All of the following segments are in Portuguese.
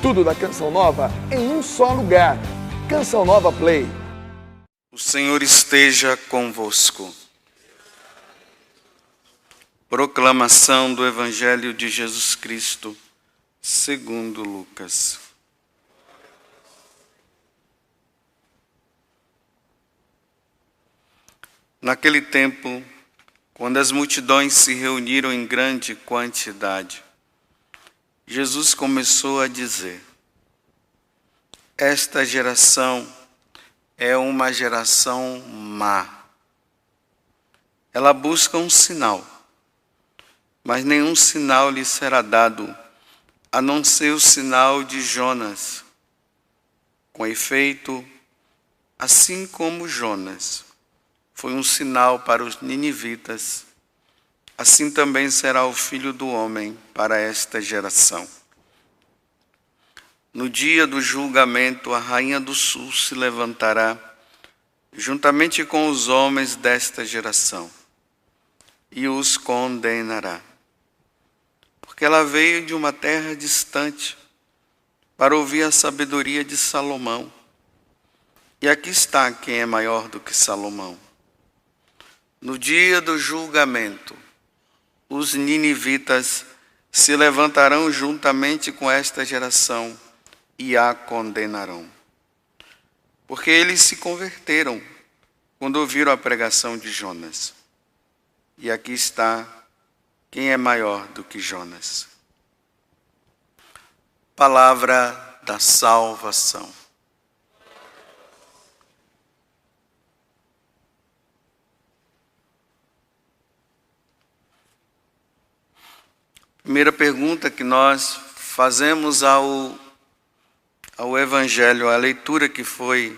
Tudo da Canção Nova em um só lugar. Canção Nova Play. O Senhor esteja convosco. Proclamação do Evangelho de Jesus Cristo, segundo Lucas. Naquele tempo, quando as multidões se reuniram em grande quantidade, Jesus começou a dizer: esta geração é uma geração má. Ela busca um sinal, mas nenhum sinal lhe será dado, a não ser o sinal de Jonas. Com efeito, assim como Jonas foi um sinal para os ninivitas, assim também será o Filho do Homem para esta geração. No dia do julgamento, a rainha do sul se levantará, juntamente com os homens desta geração, e os condenará. Porque ela veio de uma terra distante para ouvir a sabedoria de Salomão. E aqui está quem é maior do que Salomão. No dia do julgamento, os ninivitas se levantarão juntamente com esta geração e a condenarão. Porque eles se converteram quando ouviram a pregação de Jonas. E aqui está quem é maior do que Jonas. Palavra da salvação. Primeira pergunta que nós fazemos ao Evangelho, a leitura que foi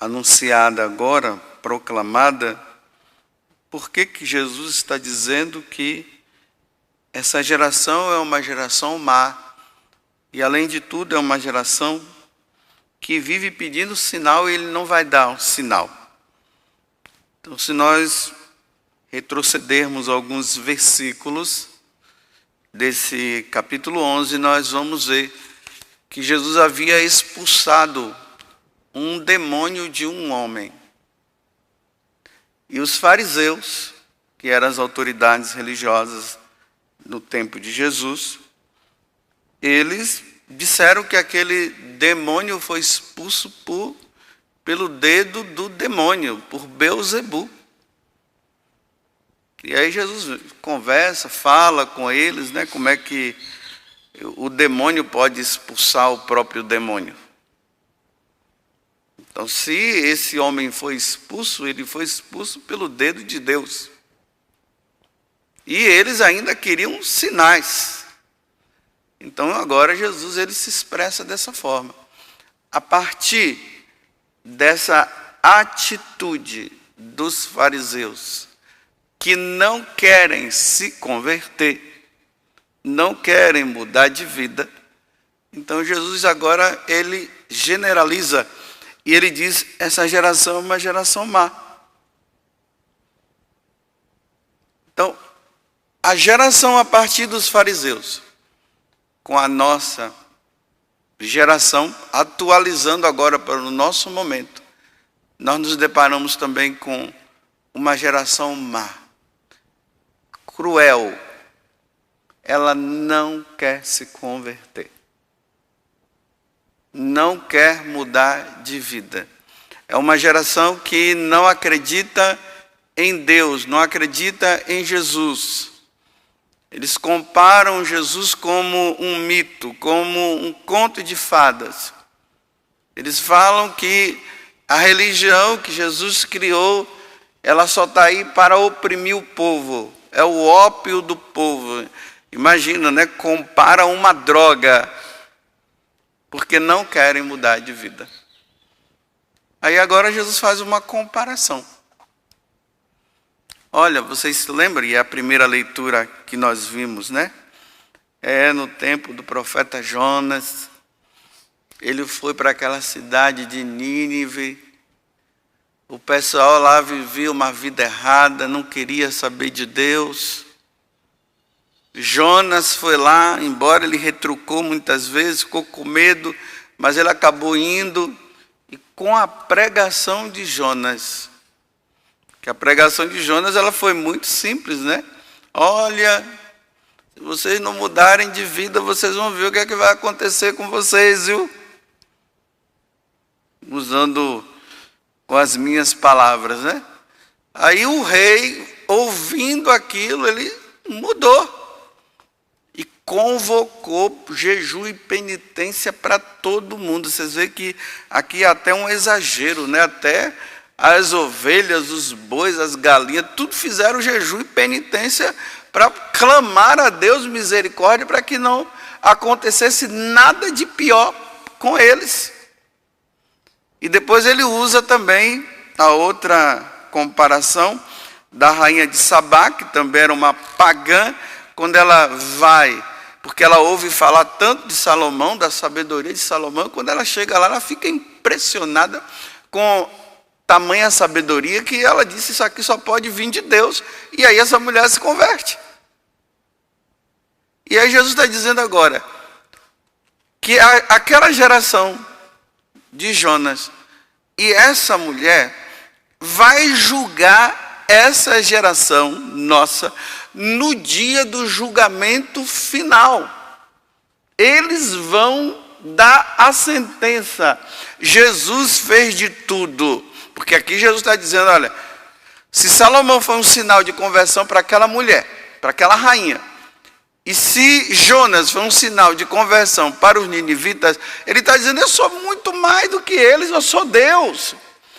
anunciada agora, proclamada, por que Jesus está dizendo que essa geração é uma geração má e, além de tudo, é uma geração que vive pedindo sinal e ele não vai dar um sinal. Então, se nós retrocedermos alguns versículos desse capítulo 11, nós vamos ver que Jesus havia expulsado um demônio de um homem. E os fariseus, que eram as autoridades religiosas no tempo de Jesus, eles disseram que aquele demônio foi expulso pelo dedo do demônio, por Beelzebu. E aí Jesus conversa, fala com eles, né, como é que o demônio pode expulsar o próprio demônio. Então, se esse homem foi expulso, ele foi expulso pelo dedo de Deus. E eles ainda queriam sinais. Então, agora Jesus ele se expressa dessa forma. A partir dessa atitude dos fariseus, que não querem se converter, não querem mudar de vida, então Jesus agora ele generaliza e ele diz: essa geração é uma geração má. Então, a geração a partir dos fariseus, com a nossa geração, atualizando agora para o nosso momento, nós nos deparamos também com uma geração má, cruel. Ela não quer se converter, não quer mudar de vida. É uma geração que não acredita em Deus, não acredita em Jesus. Eles comparam Jesus como um mito, como um conto de fadas. Eles falam que a religião que Jesus criou, ela só está aí para oprimir o povo. É o ópio do povo. Imagina, né? Compara uma droga, porque não querem mudar de vida. Aí agora Jesus faz uma comparação. Olha, vocês se lembram, e é a primeira leitura que nós vimos, né? É no tempo do profeta Jonas. Ele foi para aquela cidade de Nínive. O pessoal lá vivia uma vida errada, não queria saber de Deus. Jonas foi lá, embora ele retrucou muitas vezes, ficou com medo, mas ele acabou indo, e com a pregação de Jonas, que a pregação de Jonas ela foi muito simples, né? Olha, se vocês não mudarem de vida, vocês vão ver o que é que vai acontecer com vocês, viu? Usando com as minhas palavras, né? Aí o rei, ouvindo aquilo, ele mudou. E convocou jejum e penitência para todo mundo. Vocês veem que aqui é até um exagero, né? Até as ovelhas, os bois, as galinhas, tudo fizeram jejum e penitência para clamar a Deus misericórdia para que não acontecesse nada de pior com eles. E depois ele usa também a outra comparação da rainha de Sabá, que também era uma pagã, quando ela vai, porque ela ouve falar tanto de Salomão, da sabedoria de Salomão, quando ela chega lá, ela fica impressionada com tamanha sabedoria que ela disse, isso aqui só pode vir de Deus. E aí essa mulher se converte. E aí Jesus está dizendo agora, que aquela geração de Jonas e essa mulher vai julgar essa geração nossa no dia do julgamento final. Eles vão dar a sentença. Jesus fez de tudo. Porque aqui Jesus está dizendo, olha, se Salomão foi um sinal de conversão para aquela mulher, para aquela rainha, e se Jonas foi um sinal de conversão para os ninivitas, ele está dizendo, eu sou muito mais do que eles, eu sou Deus.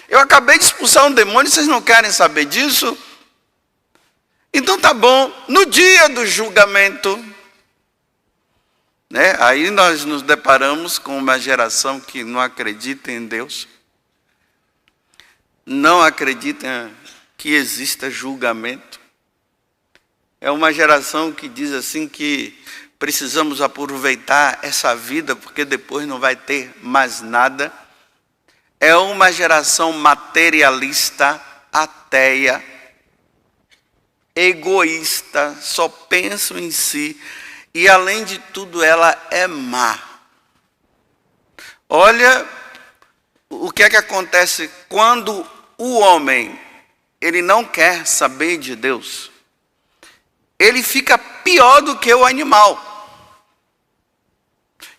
Eu acabei de expulsar um demônio, vocês não querem saber disso? Então tá bom, no dia do julgamento, né, aí nós nos deparamos com uma geração que não acredita em Deus, não acredita que exista julgamento. É uma geração que diz assim que precisamos aproveitar essa vida porque depois não vai ter mais nada. É uma geração materialista, ateia, egoísta, só pensa em si e além de tudo ela é má. Olha o que é que acontece quando o homem ele não quer saber de Deus. Ele fica pior do que o animal.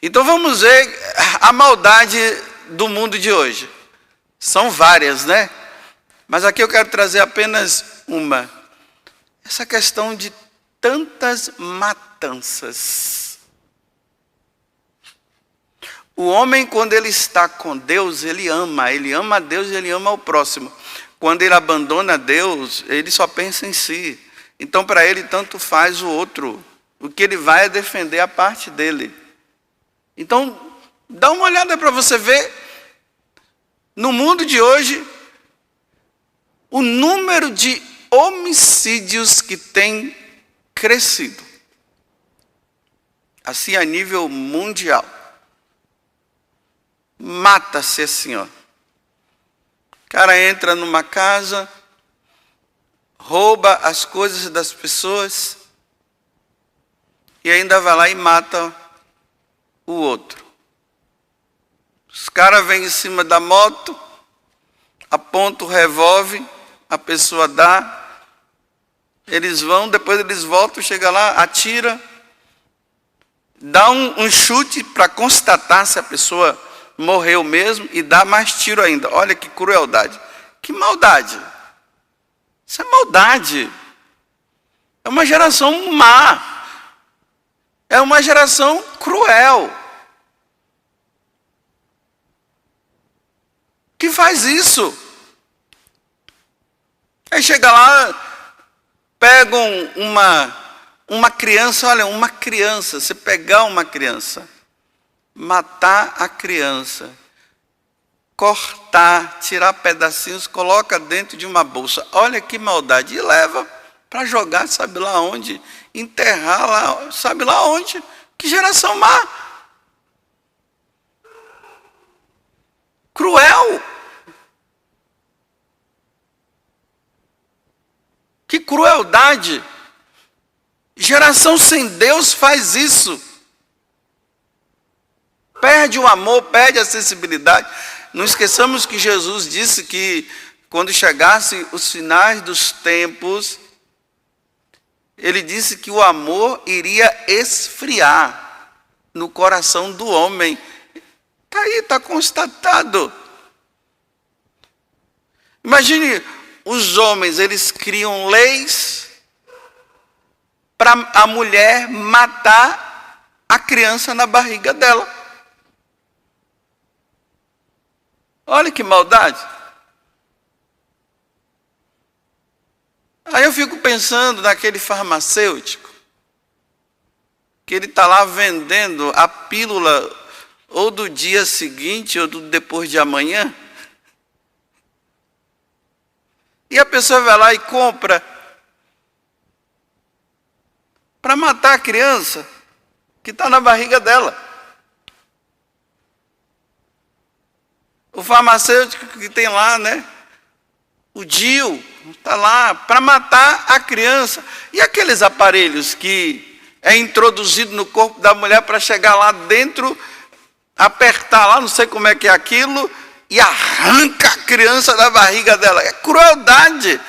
Então vamos ver a maldade do mundo de hoje. São várias, né? Mas aqui eu quero trazer apenas uma. Essa questão de tantas matanças. O homem, quando ele está com Deus, ele ama a Deus e ele ama o próximo. Quando ele abandona Deus, ele só pensa em si. Então, para ele, tanto faz o outro. O que ele vai é defender a parte dele. Então, dá uma olhada para você ver, no mundo de hoje, o número de homicídios que tem crescido. Assim, a nível mundial. Mata-se assim, ó. O cara entra numa casa, rouba as coisas das pessoas e ainda vai lá e mata o outro. Os caras vêm em cima da moto, apontam o revólver, a pessoa dá, eles vão, depois eles voltam, chega lá, atira, dá um chute para constatar se a pessoa morreu mesmo e dá mais tiro ainda. Olha que crueldade, que maldade. Isso é maldade. É uma geração má. É uma geração cruel. Que faz isso? Aí chega lá, pegam uma criança, olha, uma criança, você pegar uma criança, matar a criança, cortar, tirar pedacinhos, coloca dentro de uma bolsa. Olha que maldade. E leva para jogar, sabe lá onde? Enterrar lá, sabe lá onde? Que geração má. Cruel. Que crueldade. Geração sem Deus faz isso. Perde o amor, perde a sensibilidade. Não esqueçamos que Jesus disse que quando chegassem os finais dos tempos, ele disse que o amor iria esfriar no coração do homem. Está aí, está constatado. Imagine, os homens, eles criam leis para a mulher matar a criança na barriga dela. Olha que maldade. Aí eu fico pensando naquele farmacêutico, que ele está lá vendendo a pílula ou do dia seguinte ou do depois de amanhã. E a pessoa vai lá e compra para matar a criança que está na barriga dela. O farmacêutico que tem lá, né? O DIU está lá para matar a criança. E aqueles aparelhos que é introduzido no corpo da mulher para chegar lá dentro, apertar lá, não sei como é que é aquilo, e arranca a criança da barriga dela. É crueldade.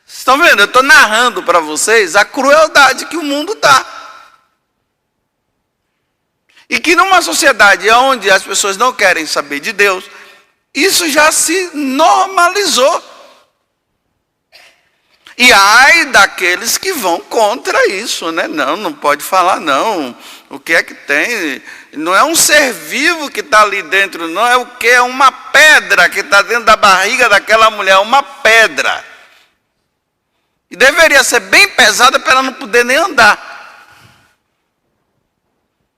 Estão vendo? Eu estou narrando para vocês a crueldade que o mundo está. E que numa sociedade onde as pessoas não querem saber de Deus, isso já se normalizou. E ai daqueles que vão contra isso, né? Não pode falar não. O que é que tem? Não é um ser vivo que está ali dentro, não é o que? É uma pedra que está dentro da barriga daquela mulher, uma pedra. E deveria ser bem pesada para ela não poder nem andar.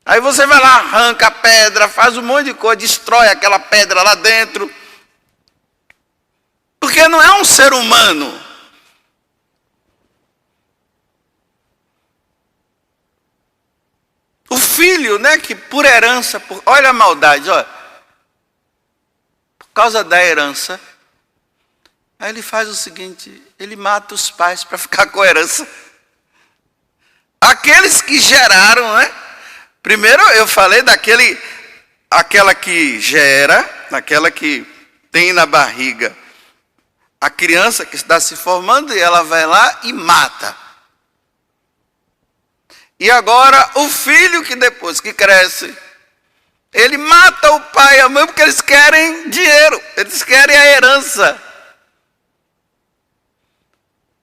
Aí você vai lá, arranca a pedra, faz um monte de coisa, destrói aquela pedra lá dentro. Porque não é um ser humano. O filho, né, que por herança, olha a maldade, olha. Por causa da herança, aí ele faz o seguinte, ele mata os pais para ficar com a herança. Aqueles que geraram, né? Primeiro eu falei aquela que gera, aquela que tem na barriga a criança que está se formando e ela vai lá e mata. E agora o filho que depois que cresce, ele mata o pai e a mãe porque eles querem dinheiro, eles querem a herança.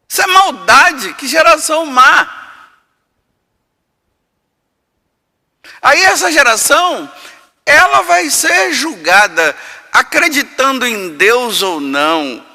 Isso é maldade, que geração má. Aí essa geração, ela vai ser julgada acreditando em Deus ou não,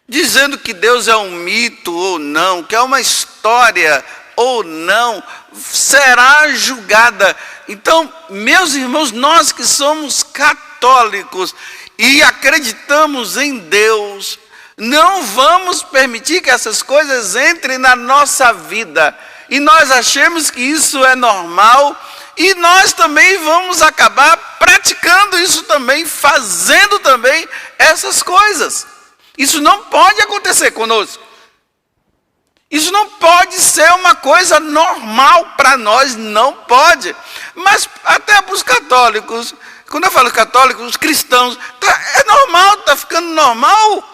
dizendo que Deus é um mito ou não, que é uma história ou não, será julgada. Então, meus irmãos, nós que somos católicos e acreditamos em Deus, não vamos permitir que essas coisas entrem na nossa vida e nós achemos que isso é normal e nós também vamos acabar praticando isso também, fazendo também essas coisas. Isso não pode acontecer conosco. Isso não pode ser uma coisa normal para nós, não pode. Mas até para os católicos, quando eu falo católicos, os cristãos, é normal, está ficando normal.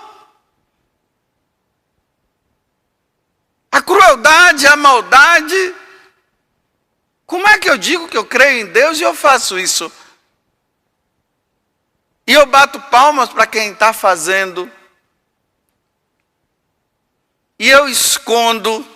A crueldade, a maldade. Como é que eu digo que eu creio em Deus e eu faço isso? E eu bato palmas para quem está fazendo. E eu escondo